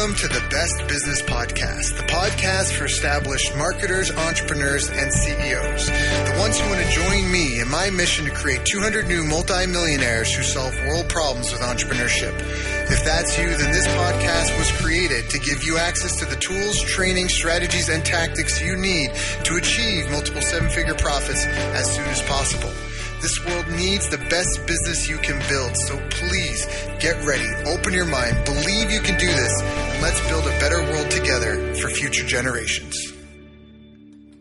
Welcome to the Best Business Podcast, the podcast for established marketers, entrepreneurs, and CEOs. The ones who want to join me in my mission to create 200 new multi-millionaires who solve world problems with entrepreneurship. If that's you, then this podcast was created to give you access to the tools, training, strategies, and tactics you need to achieve multiple seven-figure profits as soon as possible. This world needs the best business you can build, so please get ready, open your mind, believe you can do this, and let's build a better world together for future generations.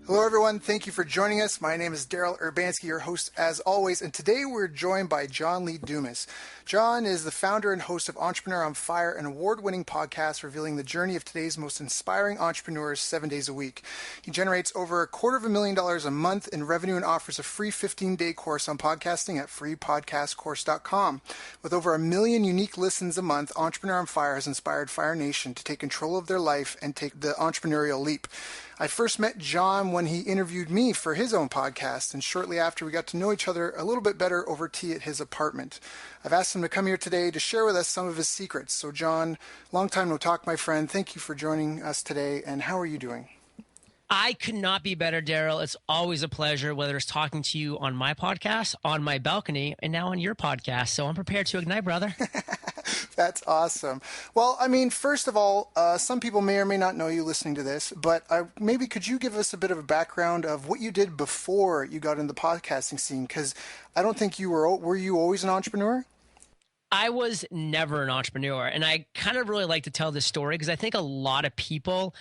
Hello, everyone. Thank you for joining us. My name is Daryl Urbanski, your host as always, and today we're joined by John Lee Dumas. John is the founder and host of EntrepreneurOnFire, an award-winning podcast revealing the journey of today's most inspiring entrepreneurs 7 days a week. He generates over $250,000 a month in revenue and offers a free 15-day course on podcasting at freepodcastcourse.com. With over 1 million unique listens a month, EntrepreneurOnFire has inspired Fire Nation to take control of their life and take the entrepreneurial leap. I first met John when he interviewed me for his own podcast, and shortly after we got to know each other a little bit better over tea at his apartment. I've asked him to come here today to share with us some of his secrets. So John, long time no talk, my friend. Thank you for joining us today, and how are you doing? I could not be better, Daryl. It's always a pleasure, whether it's talking to you on my podcast, on my balcony, and now on your podcast. So I'm prepared to ignite, brother. That's awesome. Well, I mean, first of all, some people may or may not know you listening to this, but maybe could you give us a bit of a background of what you did before you got into the podcasting scene? Because I don't think you were you always an entrepreneur? I was never an entrepreneur, and I kind of really like to tell this story because I think a lot of people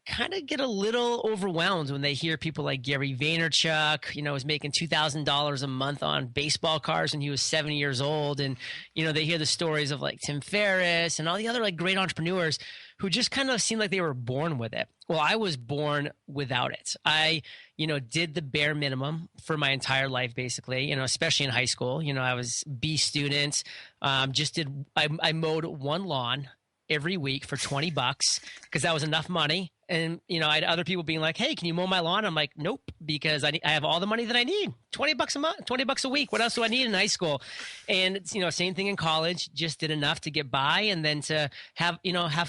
kind of get a little overwhelmed when they hear people like Gary Vaynerchuk, was making $2,000 a month on baseball cards when he was 70 years old. And, they hear the stories of like Tim Ferriss and all the other like great entrepreneurs who just kind of seem like they were born with it. Well, I was born without it. I, did the bare minimum for my entire life, basically, especially in high school. I was B student, I mowed one lawn every week for $20 because that was enough money. And, I had other people being like, hey, can you mow my lawn? I'm like, nope, because I have all the money that I need. $20 a month, $20 a week. What else do I need in high school? And, same thing in college, just did enough to get by and then to have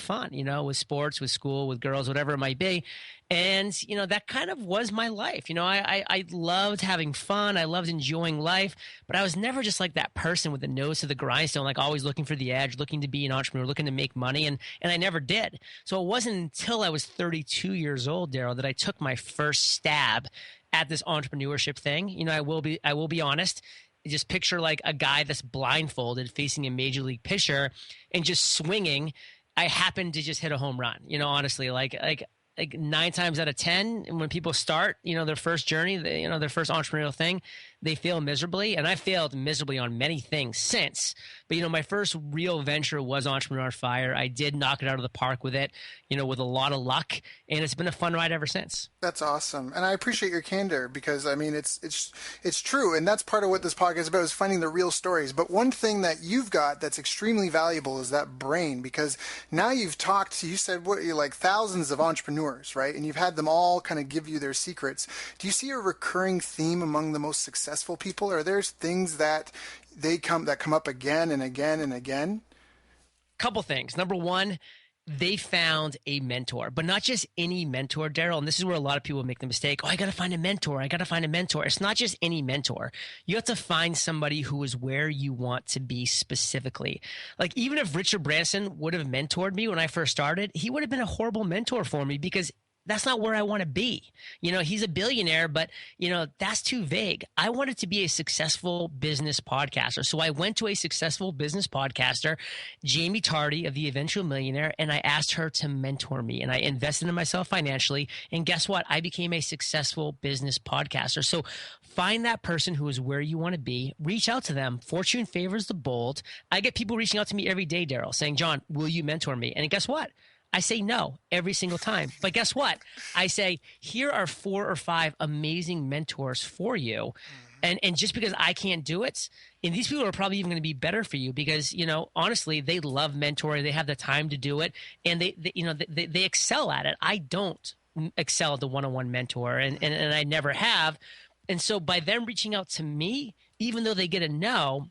fun, with sports, with school, with girls, whatever it might be. And, that kind of was my life. I loved having fun. I loved enjoying life, but I was never just like that person with the nose to the grindstone, like always looking for the edge, looking to be an entrepreneur, looking to make money. And I never did. So it wasn't until I was 32 years old, Daryl, that I took my first stab at this entrepreneurship thing. I will be honest. Just picture like a guy that's blindfolded facing a major league pitcher and just swinging. I happened to just hit a home run, honestly, like 9 times out of 10, when people start, their first journey, their first entrepreneurial thing, they fail miserably. And I failed miserably on many things since. But, my first real venture was EntrepreneurOnFire. I did knock it out of the park with it, with a lot of luck. And it's been a fun ride ever since. That's awesome. And I appreciate your candor because, I mean, it's true. And that's part of what this podcast is about, is finding the real stories. But one thing that you've got that's extremely valuable is that brain, because now you said, like thousands of entrepreneurs, right? And you've had them all kind of give you their secrets. Do you see a recurring theme among the most successful people? Are there things that come up again and again and again? Couple things. Number one, they found a mentor, but not just any mentor, Daryl. And this is where a lot of people make the mistake. Oh, I got to find a mentor. It's not just any mentor. You have to find somebody who is where you want to be specifically. Like even if Richard Branson would have mentored me when I first started, he would have been a horrible mentor for me because that's not where I want to be. He's a billionaire, but, that's too vague. I wanted to be a successful business podcaster. So I went to a successful business podcaster, Jamie Tardy of The Eventual Millionaire, and I asked her to mentor me. And I invested in myself financially. And guess what? I became a successful business podcaster. So find that person who is where you want to be. Reach out to them. Fortune favors the bold. I get people reaching out to me every day, Daryl, saying, John, will you mentor me? And guess what? I say no every single time. But guess what? I say, here are 4 or 5 amazing mentors for you. And just because I can't do it, and these people are probably even going to be better for you because, honestly, they love mentoring. They have the time to do it, and they excel at it. I don't excel at the one-on-one mentor, and I never have. And so by them reaching out to me, even though they get a no,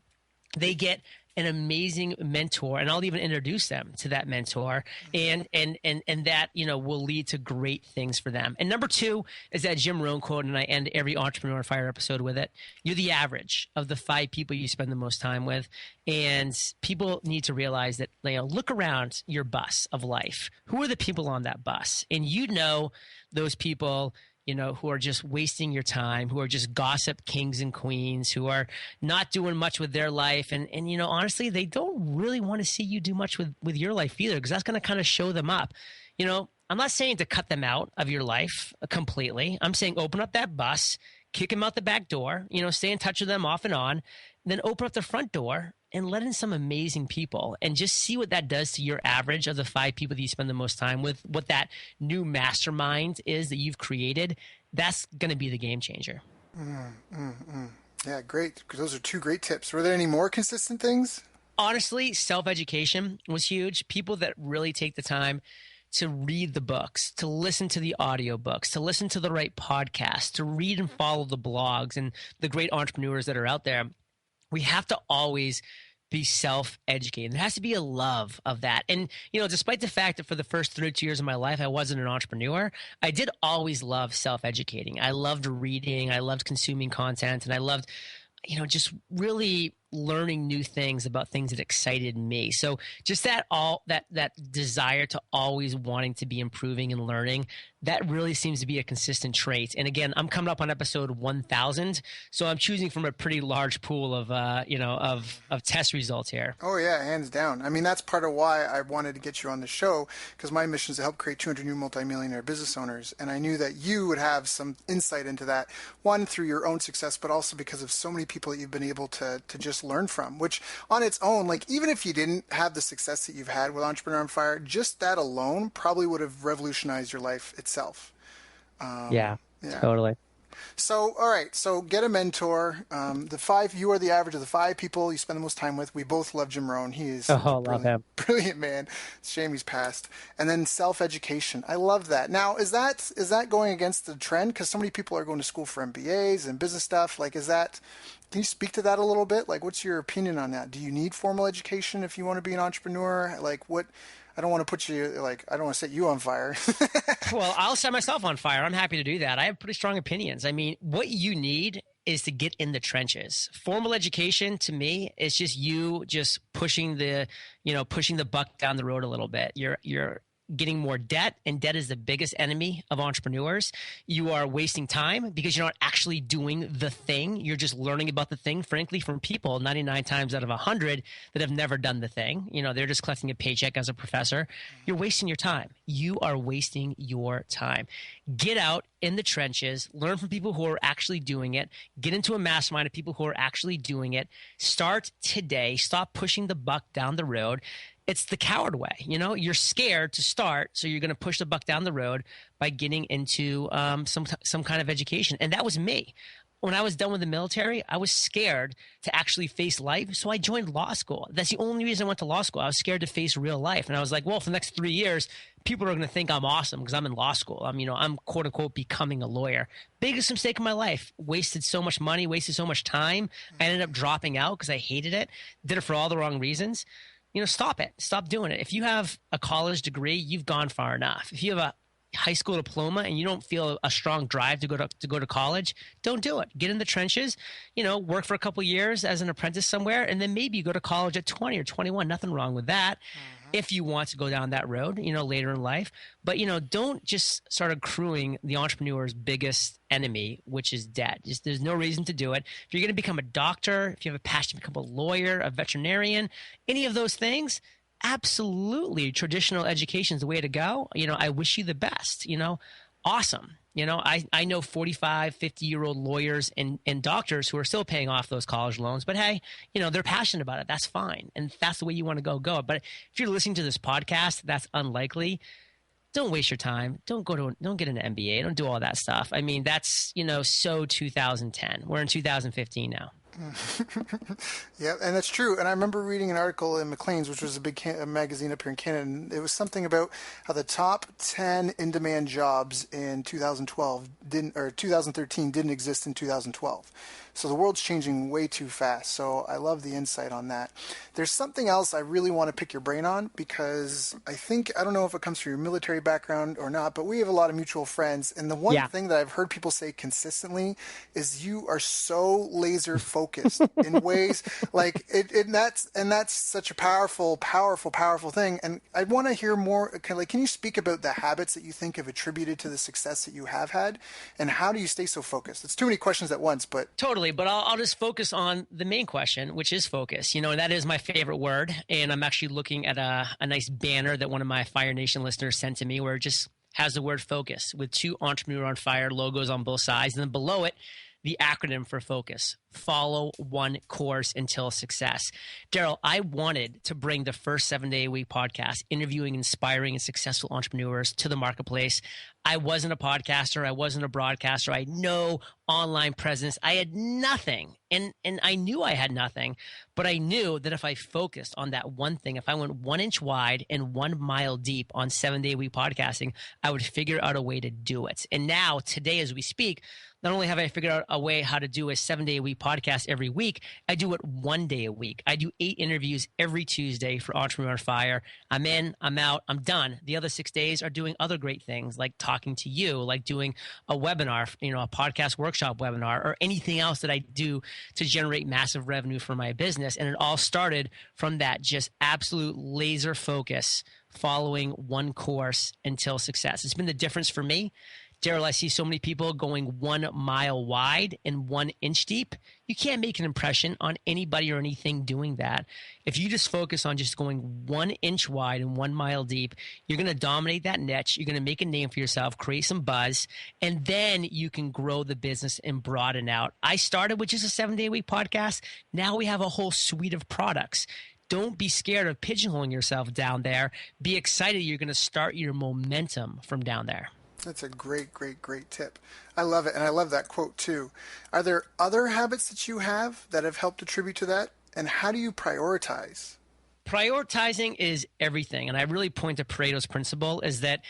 they get an amazing mentor, and I'll even introduce them to that mentor, and that, you know, will lead to great things for them. And number 2 is that Jim Rohn quote, and I end every Entrepreneur on Fire episode with it. You're the average of the 5 people you spend the most time with, and people need to realize that, you know, look around your bus of life. Who are the people on that bus? And you know those people, you know, who are just wasting your time, who are just gossip kings and queens, who are not doing much with their life. And you know, honestly, they don't really want to see you do much with your life either, because that's going to kind of show them up. You know, I'm not saying to cut them out of your life completely. I'm saying open up that bus, kick them out the back door, you know, stay in touch with them off and on, then open up the front door and let in some amazing people, and just see what that does to your average of the 5 people that you spend the most time with, what that new mastermind is that you've created. That's going to be the game changer. Yeah, great. Those are 2 great tips. Were there any more consistent things? Honestly, self-education was huge. People that really take the time to read the books, to listen to the audiobooks, to listen to the right podcasts, to read and follow the blogs and the great entrepreneurs that are out there. We have to always be self-educated. There has to be a love of that. And, you know, despite the fact that for the first 32 years of my life, I wasn't an entrepreneur, I did always love self-educating. I loved reading. I loved consuming content. And I loved, you know, just really learning new things about things that excited me. So just that desire to always wanting to be improving and learning, that really seems to be a consistent trait. And again, I'm coming up on episode 1000, so I'm choosing from a pretty large pool of of test results here. Oh yeah, hands down. I mean, that's part of why I wanted to get you on the show, because my mission is to help create 200 new multi-millionaire business owners, and I knew that you would have some insight into that, one, through your own success, but also because of so many people that you've been able to just learn from, which on its own, like, even if you didn't have the success that you've had with Entrepreneur on Fire, just that alone probably would have revolutionized your life itself. Yeah, totally. So, all right. So get a mentor. You are the average of the 5 people you spend the most time with. We both love Jim Rohn. He is love him. Brilliant man. It's a shame he's passed. And then self-education. I love that. Now, is that going against the trend? Because so many people are going to school for MBAs and business stuff. Like, can you speak to that a little bit? Like, what's your opinion on that? Do you need formal education if you want to be an entrepreneur? Like, I don't want to put you, like, I don't want to set you on fire. Well, I'll set myself on fire. I'm happy to do that. I have pretty strong opinions. I mean, what you need is to get in the trenches. Formal education, to me, is just you just pushing the buck down the road a little bit. You're getting more debt, and debt is the biggest enemy of entrepreneurs. You are wasting time because you're not actually doing the thing. You're just learning about the thing, frankly, from people 99 times out of 100 that have never done the thing. You know, they're just collecting a paycheck as a professor. You're wasting your time. You are wasting your time. Get out in the trenches, learn from people who are actually doing it, get into a mastermind of people who are actually doing it. Start today. Stop pushing the buck down the road. It's the coward way. You know, you're scared to start, so you're going to push the buck down the road by getting into some kind of education. And that was me. When I was done with the military, I was scared to actually face life, so I joined law school. That's the only reason I went to law school. I was scared to face real life. And I was like, well, for the next 3 years, people are going to think I'm awesome because I'm in law school. I'm quote unquote becoming a lawyer. Biggest mistake of my life. Wasted so much money, wasted so much time. I ended up dropping out because I hated it. Did it for all the wrong reasons. You know, stop it. Stop doing it. If you have a college degree, you've gone far enough. If you have a high school diploma and you don't feel a strong drive to go to college, don't do it. Get in the trenches, work for a couple of years as an apprentice somewhere, and then maybe you go to college at 20 or 21. Nothing wrong with that. If you want to go down that road, later in life. But, don't just start accruing the entrepreneur's biggest enemy, which is debt. There's no reason to do it. If you're going to become a doctor, if you have a passion to become a lawyer, a veterinarian, any of those things, absolutely traditional education is the way to go. I wish you the best, awesome. I know 45, 50-year-old lawyers and doctors who are still paying off those college loans, but hey, they're passionate about it. That's fine. And if that's the way you want to go. But if you're listening to this podcast, that's unlikely. Don't waste your time. Don't get an MBA. Don't do all that stuff. I mean, that's, so 2010. We're in 2015 now. Yeah, and that's true. And I remember reading an article in Maclean's, which was a big magazine up here in Canada, and it was something about how the top 10 in-demand jobs in 2012 didn't, or 2013 didn't exist in 2012. So the world's changing way too fast. So I love the insight on that. There's something else I really want to pick your brain on, because I don't know if it comes from your military background or not, but we have a lot of mutual friends. And the one thing that I've heard people say consistently is you are so laser focused in ways like and that's such a powerful thing. And I want to hear more. Can you speak about the habits that you think have attributed to the success that you have had, and how do you stay so focused? It's too many questions at once, but totally. But I'll just focus on the main question, which is focus. And that is my favorite word. And I'm actually looking at a nice banner that one of my Fire Nation listeners sent to me, where it just has the word focus with 2 Entrepreneur on Fire logos on both sides. And then below it, the acronym for focus: follow one course until success. Daryl, I wanted to bring the first 7-day-a-week podcast, interviewing inspiring and successful entrepreneurs, to the marketplace. I wasn't a podcaster. I wasn't a broadcaster. I had no online presence. I had nothing. And I knew I had nothing, but I knew that if I focused on that one thing, if I went 1 inch wide and 1 mile deep on 7-day-a-week podcasting, I would figure out a way to do it. And now, today, as we speak, not only have I figured out a way how to do a 7-day-a-week podcast every week, I do it 1 day a week. I do 8 interviews every Tuesday for Entrepreneur on Fire. I'm in, I'm out, I'm done. The other 6 days are doing other great things, like talking to you, like doing a webinar, a podcast workshop webinar, or anything else that I do to generate massive revenue for my business. And it all started from that just absolute laser focus, following one course until success. It's been the difference for me. Daryl, I see so many people going 1 mile wide and 1 inch deep. You can't make an impression on anybody or anything doing that. If you just focus on just going 1 inch wide and 1 mile deep, you're going to dominate that niche. You're going to make a name for yourself, create some buzz, and then you can grow the business and broaden out. I started with just a 7-day-a-week podcast. Now we have a whole suite of products. Don't be scared of pigeonholing yourself down there. Be excited. You're going to start your momentum from down there. That's a great tip. I love it. And I love that quote too. Are there other habits that you have that have helped attribute to that? And how do you prioritize? Prioritizing is everything. And I really point to Pareto's principle, is that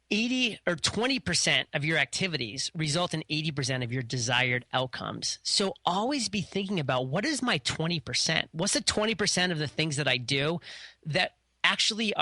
80 or 20% of your activities result in 80% of your desired outcomes. So always be thinking about, what is my 20%? What's the 20% of the things that I do that actually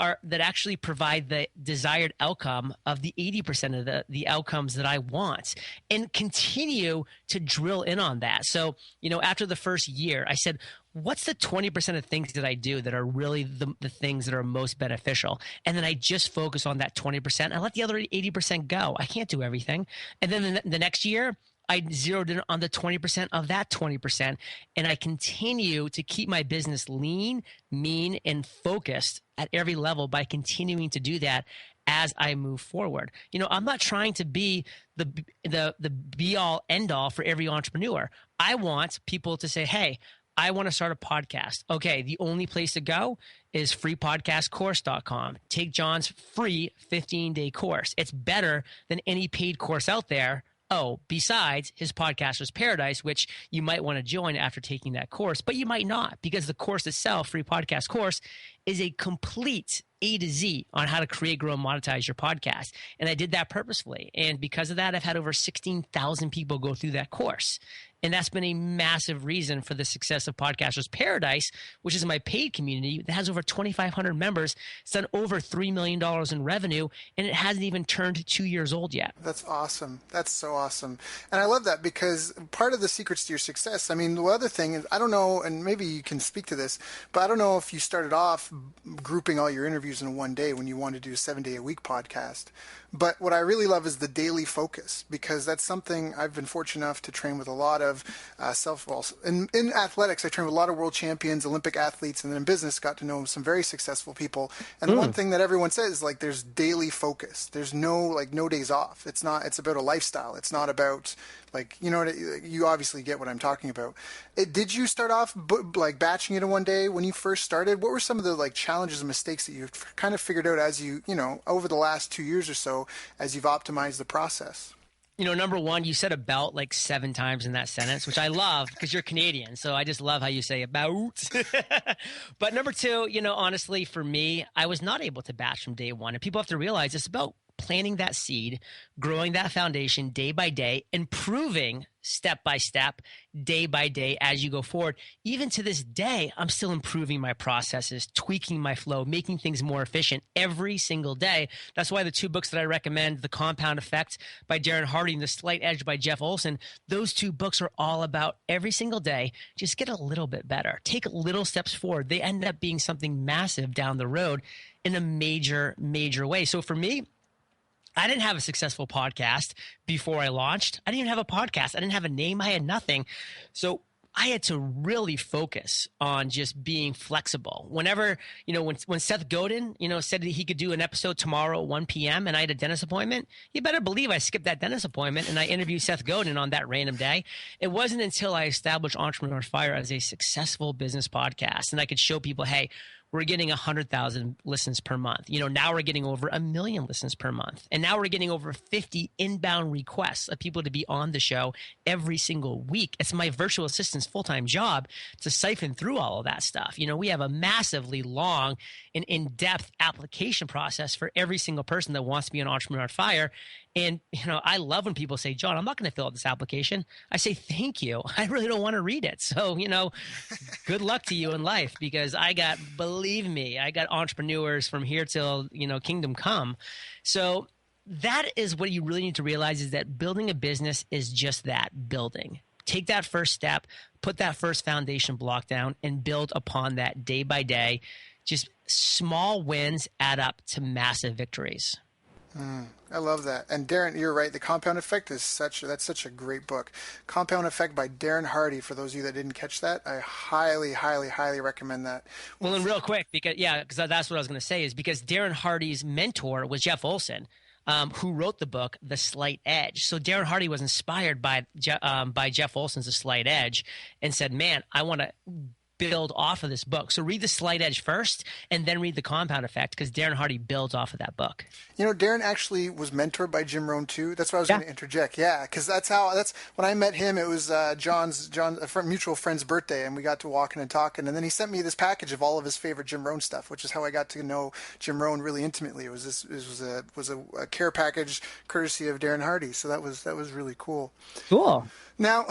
provide the desired outcome of the 80% of the outcomes that I want, and continue to drill in on that. So, after the first year, I said, what's the 20% of things that I do that are really the things that are most beneficial? And then I just focus on that 20%. I let the other 80% go. I can't do everything. And then the next year, I zeroed in on the 20% of that 20%, and I continue to keep my business lean, mean, and focused at every level by continuing to do that as I move forward. I'm not trying to be the be all end all for every entrepreneur. I want people to say, hey, I want to start a podcast. Okay, the only place to go is freepodcastcourse.com. Take John's free 15-day course. It's better than any paid course out there. Oh, besides his Podcaster's Paradise, which you might want to join after taking that course, but you might not, because the course itself, Free Podcast Course, is a complete A to Z on how to create, grow, and monetize your podcast. And I did that purposefully. And because of that, I've had over 16,000 people go through that course. And that's been a massive reason for the success of Podcaster's Paradise, which is my paid community that has over 2,500 members. It's done over $3 million in revenue, and it hasn't even turned 2 years old yet. That's awesome. That's so awesome. And I love that, because part of the secrets to your success, the other thing is, I don't know, and maybe you can speak to this, but I don't know if you started off grouping all your interviews in one day when you wanted to do a 7-day-a-week podcast. But what I really love is the daily focus, because that's something I've been fortunate enough to train with a lot of in athletics. I trained with a lot of world champions, Olympic athletes, and then in business got to know some very successful people. And one thing that everyone says, there's daily focus. There's no days off. It's about a lifestyle. It's not about you obviously get what I'm talking about. Did you start off batching it in one day when you first started? What were some of the challenges and mistakes that you've kind of figured out as you over the last 2 years or so, as you've optimized the process? Number one, you said about like 7 times in that sentence, which I love because you're Canadian. So I just love how you say about. But number two, honestly, for me, I was not able to batch from day one. And people have to realize it's about planting that seed, growing that foundation day by day, improving step by step, day by day as you go forward. Even to this day, I'm still improving my processes, tweaking my flow, making things more efficient every single day. That's why the 2 books that I recommend, The Compound Effect by Darren Hardy and The Slight Edge by Jeff Olson, those 2 books are all about every single day, just get a little bit better. Take little steps forward. They end up being something massive down the road in a major, major way. So for me, I didn't have a successful podcast before I launched. I didn't even have a podcast. I didn't have a name. I had nothing. So I had to really focus on just being flexible. Whenever, when Seth Godin, said that he could do an episode tomorrow at 1 p.m. and I had a dentist appointment, you better believe I skipped that dentist appointment and I interviewed Seth Godin on that random day. It wasn't until I established EntrepreneurOnFire as a successful business podcast and I could show people, hey, we're getting 100,000 listens per month. Now we're getting over 1 million listens per month. And now we're getting over 50 inbound requests of people to be on the show every single week. It's my virtual assistant's full-time job to siphon through all of that stuff. We have a massively long and in-depth application process for every single person that wants to be an Entrepreneur on Fire. And, I love when people say, John, I'm not going to fill out this application. I say, thank you. I really don't want to read it. So, good luck to you in life because believe me, I got entrepreneurs from here till, kingdom come. So that is what you really need to realize is that building a business is just that, building. Take that first step, put that first foundation block down and build upon that day by day. Just small wins add up to massive victories. I love that. And Darren, you're right. The Compound Effect that's such a great book. Compound Effect by Darren Hardy. For those of you that didn't catch that, I highly, highly, highly recommend that. Well, and real quick, because that's what I was going to say is because Darren Hardy's mentor was Jeff Olson, who wrote the book, The Slight Edge. So Darren Hardy was inspired by Jeff Olson's The Slight Edge and said, man, I want to build off of this book. So read The Slight Edge first and then read The Compound Effect because Darren Hardy builds off of that book. Darren actually was mentored by Jim Rohn too. That's what I was going to interject. Yeah, because that's when I met him. It was John's mutual friend's birthday, and we got to walking and talking. And then he sent me this package of all of his favorite Jim Rohn stuff, which is how I got to know Jim Rohn really intimately. It was a care package courtesy of Darren Hardy. So that was really cool. Cool. Now,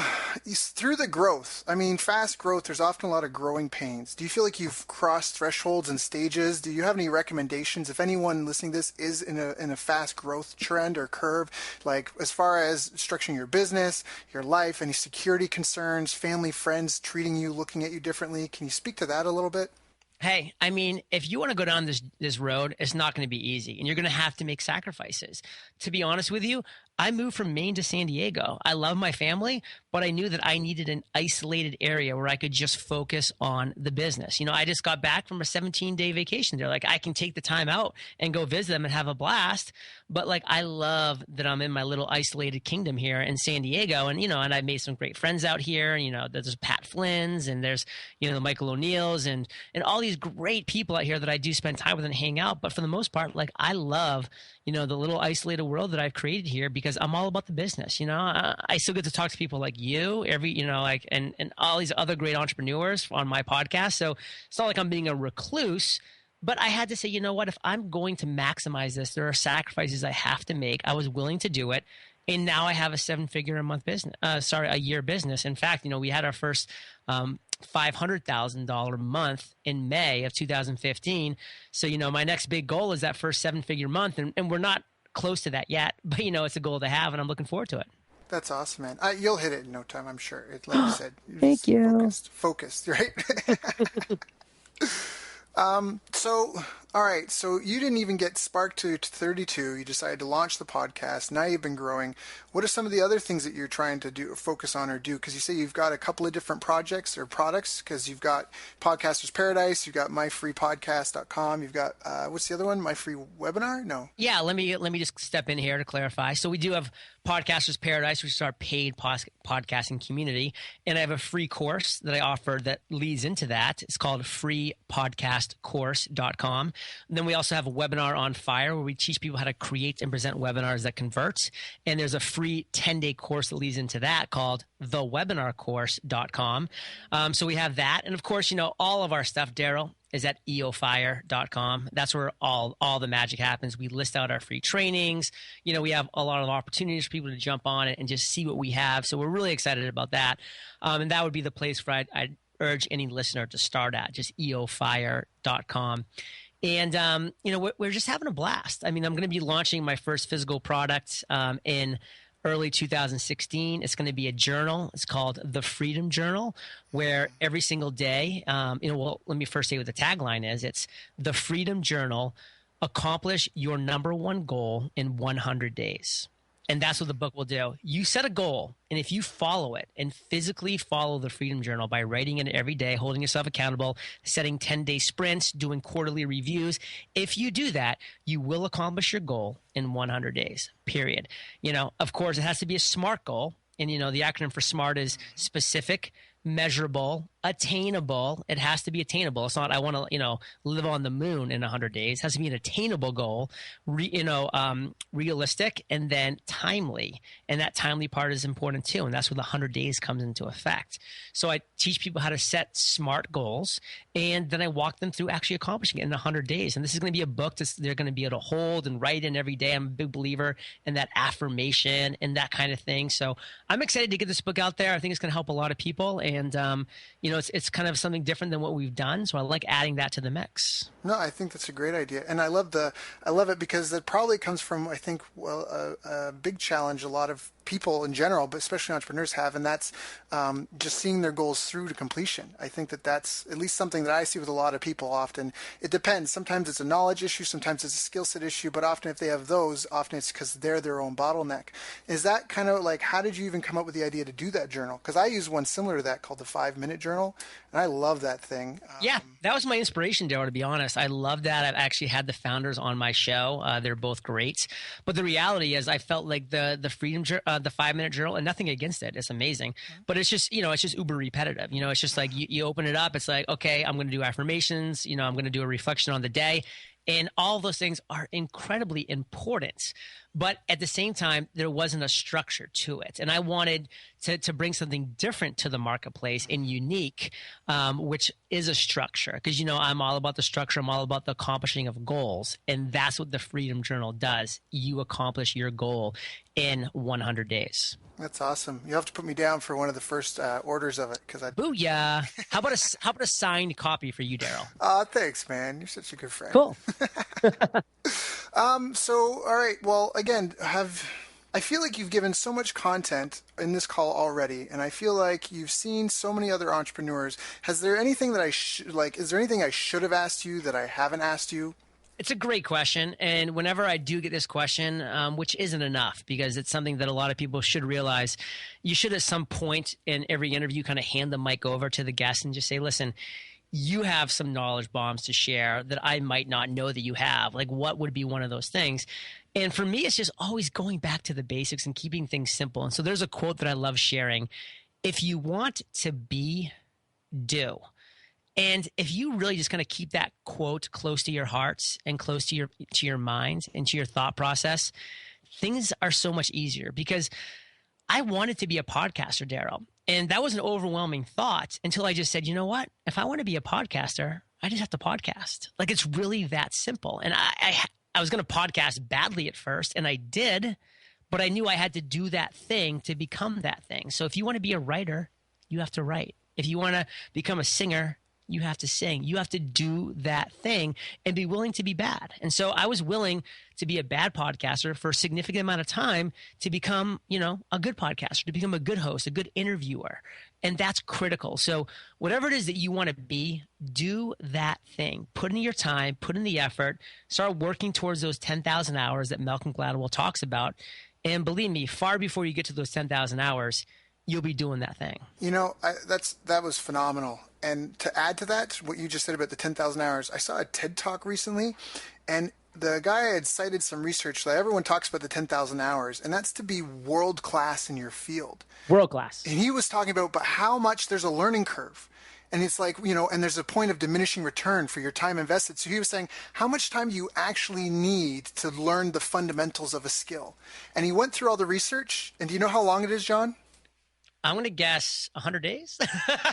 through the growth, fast growth, there's often a lot of growing pains. Do you feel like you've crossed thresholds and stages? Do you have any recommendations? If anyone listening to this is in a fast growth trend or curve, like as far as structuring your business, your life, any security concerns, family, friends treating you, looking at you differently, can you speak to that a little bit? Hey, if you want to go down this road, it's not going to be easy, and you're going to have to make sacrifices. To be honest with you, I moved from Maine to San Diego. I love my family, but I knew that I needed an isolated area where I could just focus on the business. I just got back from a 17-day vacation. They're like, I can take the time out and go visit them and have a blast. But I love that I'm in my little isolated kingdom here in San Diego. And, and I made some great friends out here. There's Pat Flynn's and there's, the Michael O'Neill's and all these great people out here that I do spend time with and hang out. But for the most part, I love, the little isolated world that I've created here because I'm all about the business. I still get to talk to people like you and all these other great entrepreneurs on my podcast. So it's not like I'm being a recluse, but I had to say, what, if I'm going to maximize this, there are sacrifices I have to make. I was willing to do it. And now I have a 7-figure a year business. In fact, we had our first $500,000 month in May of 2015. So, my next big goal is that first 7-figure month. And we're not close to that yet, but it's a goal to have and I'm looking forward to it. That's awesome, man. You'll hit it in no time, I'm sure. Like you said, thank you. Focused, right? All right. So you didn't even get sparked to 32. You decided to launch the podcast. Now you've been growing. What are some of the other things that you're trying to do, or focus on or do? Because you say you've got a couple of different projects or products, because you've got Podcaster's Paradise, you've got myfreepodcast.com, you've got, what's the other one? My Free Webinar? No. Yeah. Let me just step in here to clarify. So we do have Podcaster's Paradise, which is our paid podcasting community. And I have a free course that I offer that leads into that. It's called freepodcastcourse.com. And then we also have a webinar on fire where we teach people how to create and present webinars that convert. And there's a free 10-day course that leads into that called thewebinarcourse.com. So we have that. And of course, you know, all of our stuff, Daryl, is at eofire.com. That's where all the magic happens. We list out our free trainings. You know, we have a lot of opportunities for people to jump on it and just see what we have. So we're really excited about that. And that would be the place where I'd urge any listener to start at, just eofire.com. And, you know, we're just having a blast. I mean, I'm going to be launching my first physical product in early 2016. It's going to be a journal. It's called the Freedom Journal, where every single day, you know, well, let me first say what the tagline is. It's the Freedom Journal, accomplish your number one goal in 100 days. And that's what the book will do. You set a goal, and if you follow it and physically follow the Freedom Journal by writing it every day, holding yourself accountable, setting 10-day sprints, doing quarterly reviews, if you do that, you will accomplish your goal in 100 days, period. You know, of course, it has to be a SMART goal. And, you know, the acronym for SMART is specific, measurable, attainable. It has to be attainable. It's not, I want to, you know, live on the moon in 100 days. It has to be an attainable goal, realistic, and then timely. And that timely part is important too. And that's where the 100 days comes into effect. So I teach people how to set SMART goals, and then I walk them through actually accomplishing it in 100 days. And this is going to be a book that they're going to be able to hold and write in every day. I'm a big believer in that affirmation and that kind of thing. So I'm excited to get this book out there. I think it's going to help a lot of people. And, you know, it's kind of something different than what we've done. So I like adding that to the mix. No, I think that's a great idea. And I love it because it probably comes from, I think, a big challenge a lot of people in general, but especially entrepreneurs have, and that's just seeing their goals through to completion. I think that's at least something that I see with a lot of people often. It depends. Sometimes it's a knowledge issue, sometimes it's a skill set issue, but often if they have those, often it's because they're their own bottleneck. Is that kind of like, how did you even come up with the idea to do that journal? Because I use one similar to that called the 5-minute journal, and I love that thing. Yeah, that was my inspiration, Daryl, to be honest. I love that. I've actually had the founders on my show. They're both great. But the reality is I felt like the Freedom, the 5-minute journal, and nothing against it. It's amazing. But it's just, you know, it's just uber repetitive. You know, it's just like you open it up. It's like, okay, I'm going to do affirmations. You know, I'm going to do a reflection on the day. And all those things are incredibly important. But at the same time, there wasn't a structure to it. And I wanted to bring something different to the marketplace and unique, which is a structure. Because, you know, I'm all about the structure. I'm all about the accomplishing of goals. And that's what the Freedom Journal does. You accomplish your goal in 100 days. That's awesome. You have to put me down for one of the first orders of it. Booyah. How about a signed copy for you, Daryl? Thanks, man. You're such a good friend. Cool. So, all right. Well, again, I feel like you've given so much content in this call already, and I feel like you've seen so many other entrepreneurs. Is there anything I should have asked you that I haven't asked you? It's a great question. And whenever I do get this question, which isn't enough because it's something that a lot of people should realize, you should at some point in every interview kind of hand the mic over to the guest and just say, listen, you have some knowledge bombs to share that I might not know that you have. Like, what would be one of those things? And for me, it's just always going back to the basics and keeping things simple. And so there's a quote that I love sharing. If you want to be, do. And if you really just kind of keep that quote close to your hearts and close to your mind and to your thought process, things are so much easier. Because I wanted to be a podcaster, Daryl. And that was an overwhelming thought until I just said, you know what? If I want to be a podcaster, I just have to podcast. Like, it's really that simple. And I was going to podcast badly at first, and I did, but I knew I had to do that thing to become that thing. So if you want to be a writer, you have to write. If you want to become a singer, you have to sing. You have to do that thing and be willing to be bad. And so I was willing to be a bad podcaster for a significant amount of time to become, you know, a good podcaster, to become a good host, a good interviewer. And that's critical. So whatever it is that you want to be, do that thing. Put in your time, put in the effort, start working towards those 10,000 hours that Malcolm Gladwell talks about. And believe me, far before you get to those 10,000 hours, you'll be doing that thing. You know, that was phenomenal. And to add to that, what you just said about the 10,000 hours, I saw a TED Talk recently, and the guy had cited some research that everyone talks about the 10,000 hours, and that's to be world class in your field. World class. And he was talking about how much there's a learning curve. And it's like, you know, and there's a point of diminishing return for your time invested. So he was saying, how much time do you actually need to learn the fundamentals of a skill? And he went through all the research. And do you know how long it is, John? I'm going to guess 100 days.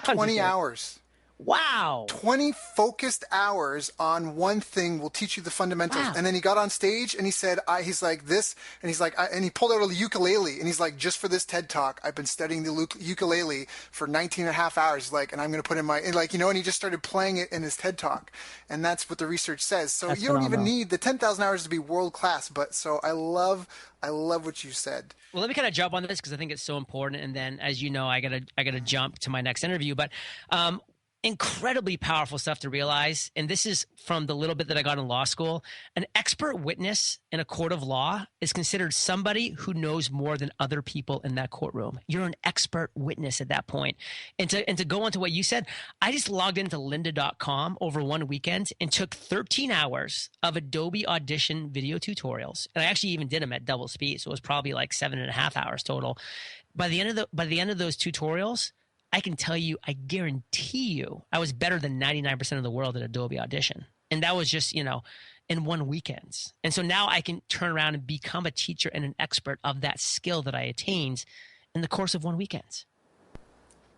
20 hours. Wow. 20 focused hours on one thing will teach you the fundamentals. Wow. And then he got on stage and he said, he's like this, and he's like, and he pulled out a ukulele and he's like, just for this TED Talk, I've been studying the ukulele for 19 and a half hours. Like, and I'm going to put in my, like, you know, and he just started playing it in his TED Talk. And that's what the research says. So That's you don't phenomenal. even need the 10,000 hours to be world class. But so I love what you said. Well, let me kind of jump on this because I think it's so important. And then, as you know, I gotta jump to my next interview. But incredibly powerful stuff to realize. And this is from the little bit that I got in law school. An expert witness in a court of law is considered somebody who knows more than other people in that courtroom. You're an expert witness at that point. And to go on to what you said, I just logged into lynda.com over one weekend and took 13 hours of Adobe Audition video tutorials. And I actually even did them at double speed. So it was probably like 7.5 hours total. By the end of those tutorials, I can tell you, I guarantee you, I was better than 99% of the world at Adobe Audition. And that was just, you know, in one weekend. And so now I can turn around and become a teacher and an expert of that skill that I attained in the course of one weekend.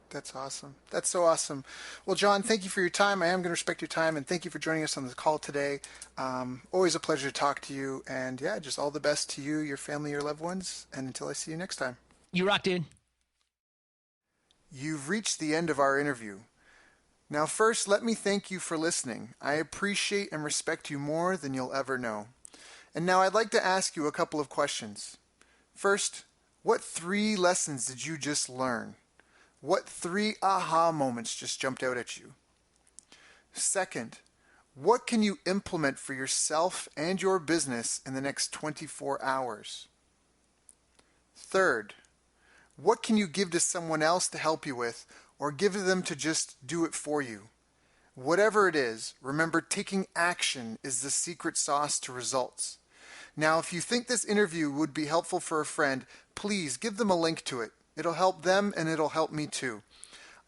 That's awesome. That's so awesome. Well, John, thank you for your time. I am going to respect your time, and thank you for joining us on the call today. Always a pleasure to talk to you. And yeah, just all the best to you, your family, your loved ones. And until I see you next time. You rock, dude. You've reached the end of our interview. Now, first, let me thank you for listening. I appreciate and respect you more than you'll ever know. And now I'd like to ask you a couple of questions. First, what 3 lessons did you just learn? What 3 aha moments just jumped out at you? Second, what can you implement for yourself and your business in the next 24 hours? Third, what can you give to someone else to help you with, or give them to just do it for you? Whatever it is, remember, taking action is the secret sauce to results. Now, if you think this interview would be helpful for a friend, please give them a link to it. It'll help them and it'll help me too.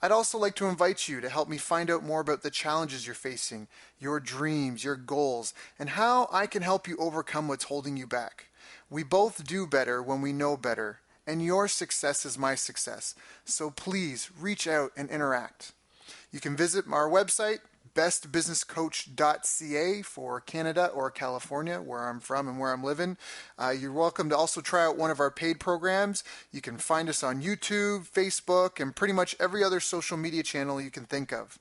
I'd also like to invite you to help me find out more about the challenges you're facing, your dreams, your goals, and how I can help you overcome what's holding you back. We both do better when we know better. And your success is my success. So please reach out and interact. You can visit our website, bestbusinesscoach.ca for Canada or California, where I'm from and where I'm living. You're welcome to also try out one of our paid programs. You can find us on YouTube, Facebook, and pretty much every other social media channel you can think of.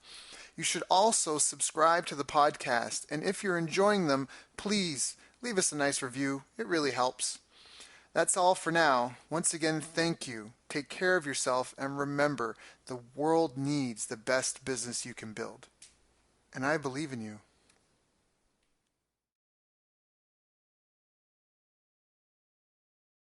You should also subscribe to the podcast. And if you're enjoying them, please leave us a nice review. It really helps. That's all for now. Once again, thank you. Take care of yourself, and remember, the world needs the best business you can build. And I believe in you.